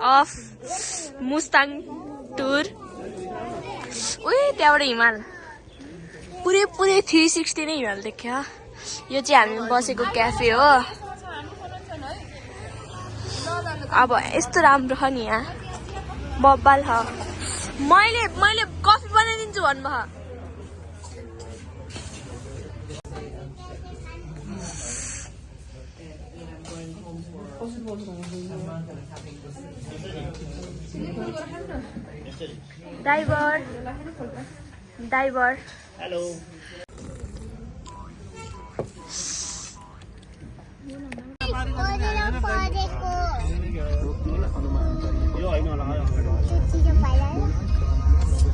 Of Mustang tour. उही त्यहाँबाट हिमाल पुरै 360 नै हिमाल देख्यो। यो चाहिँ हामी बसेको क्याफे हो। अब यस्तो राम्रो छ नि यहाँ, बब्बाल छ। मैले कफी बनाइदिन्छु भन्नुभयो। Driver hello.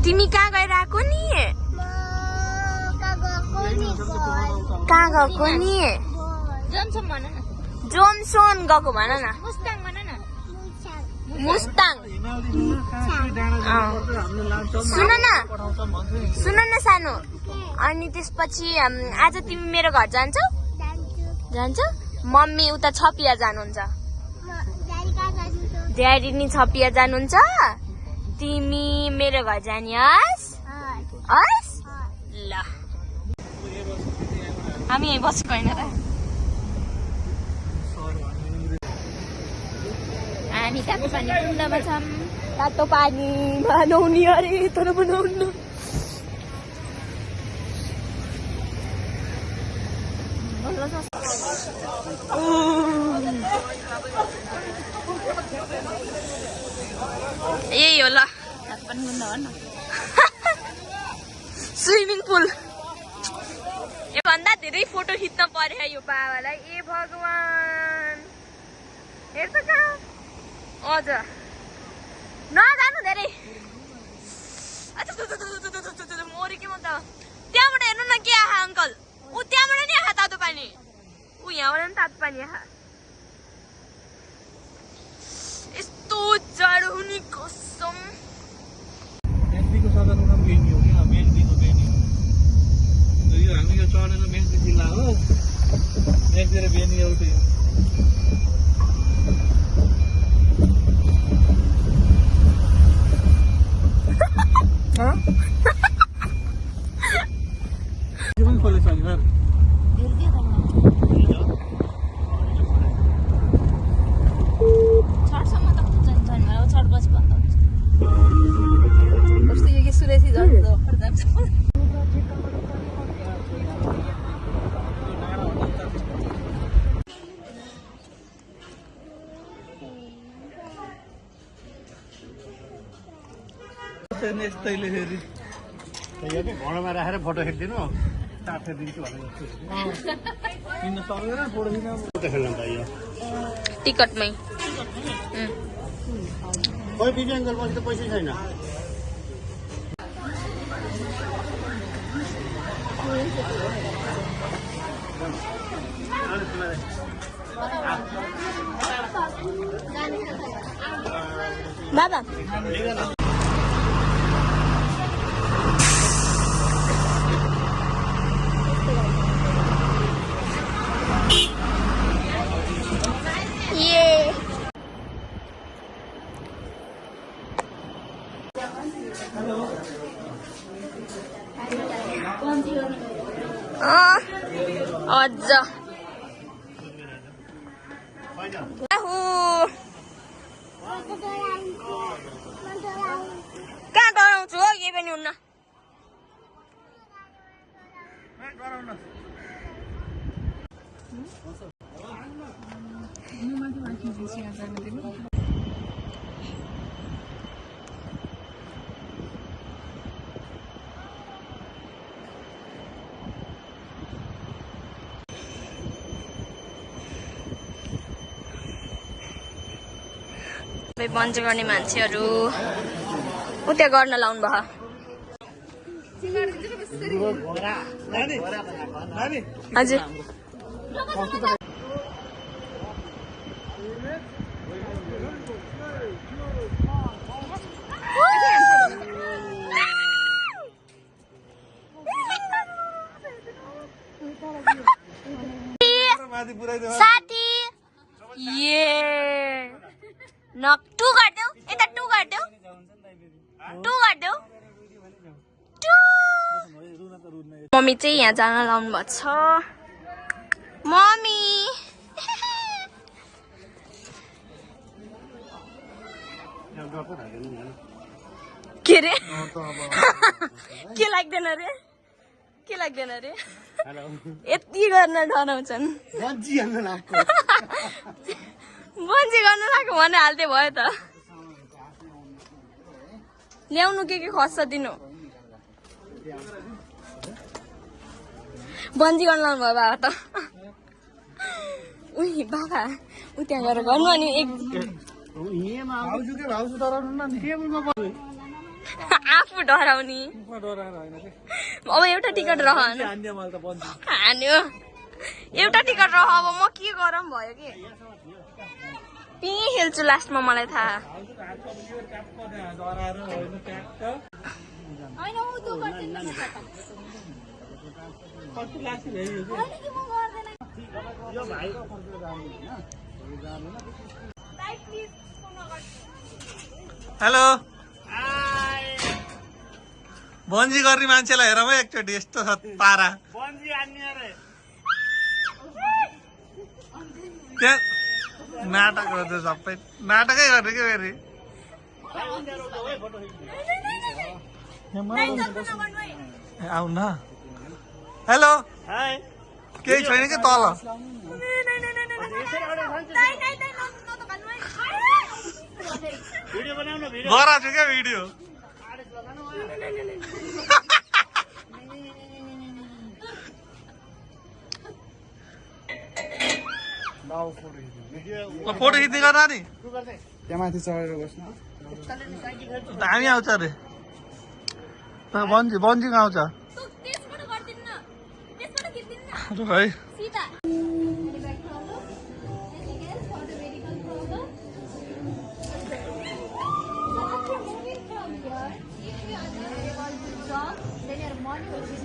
तिमी कहाँ गइरहेको नि? कहाँ गएको नि? जोमसन गएको भन न। मुस्ताङ। सुन न सानो, अनि त्यसपछि आज तिमी मेरो घर जान्छौ? मम्मी उता छपिया जानुहुन्छ। ड्याडी नि छपिया जानुहुन्छ। तिमी मेरो घर जाने हस्? ल हामी यहीँ बसेको होइन र? हामी तातो पानी कुण्डमा छौँ। तातो पानीमा नुहाउने अरे, तर म नुहाउनु। यही हो ल स्विमिङ पुल। भन्दा धेरै फोटो खिच्न पर्यो यो बाबालाई। ए भगवान, हेर त कहाँ। हजुर नजानु धेरै मोरी के म त। त्यहाँबाट हेर्नु न के आहा अङ्कल, ऊ त्यहाँबाट नि आहा तातो पानी, ऊ यहाँबाट नि तातो पानी आहा। यस्तो जाडो हुने कसम। हामी यो चढेर मेची जिल्ला हो, मेचेर बेनी एउटै हो। खोलेछ नि सर छठसम्म त हुन्छ नि झन्, 6 बजी बन्द हुन्छ। कस्तो यो कि सुरेशी जान्छ। यस्तैले फेरि घरमा राखेर फोटो खिचिदिनु, टाटा दिन्छु भनेर किन्न सक्दैन। फोटो खिच्न खेल्न पाइयो टिकटमै। खोइ दिव्याङ्गल पछि त पैसै छैन। बाबा अझ कहाँ डराउँछु हो, केही पनि हुन्न। बन्च गर्ने मान्छेहरू उता गर्न लाउनु भयो। हजुर साथी ये नक्टु गर्दै मम्मी चाहिँ यहाँ जान लाउनु भएको छ मम्मी के रे के लाग्दैन रे यति गर्न डराउँछन् बन्जी गर्न लाग्यो भने हाल्दै भयो त ल्याउनु के खस्छ दिनु बन्जी गर्न लाउनु भयो बाबा त उही बाबा उ त्यहाँ गएर गर्नु अनि एक आफू डराउने अब एउटा टिकट हान्यो एउटा टिकट रह अब म के गरौँ भयो कि पिँ खेल्छु लास्टमा मलाई थाहा हेलो बन्जी गर्ने मान्छेलाई हेरौँ है एकचोटि यस्तो छ पारा त्यहाँ नाटक गर्छ सबै नाटकै गर्ने के फेरि आउ न हेलो केही छैन कि तल गराएको छु क्या भिडियो फोटो खिच्दै गर नि त्यहाँ माथि चढेर बस्नु दामी आउँछ अरे बन्जी आउँछ है Then your money will be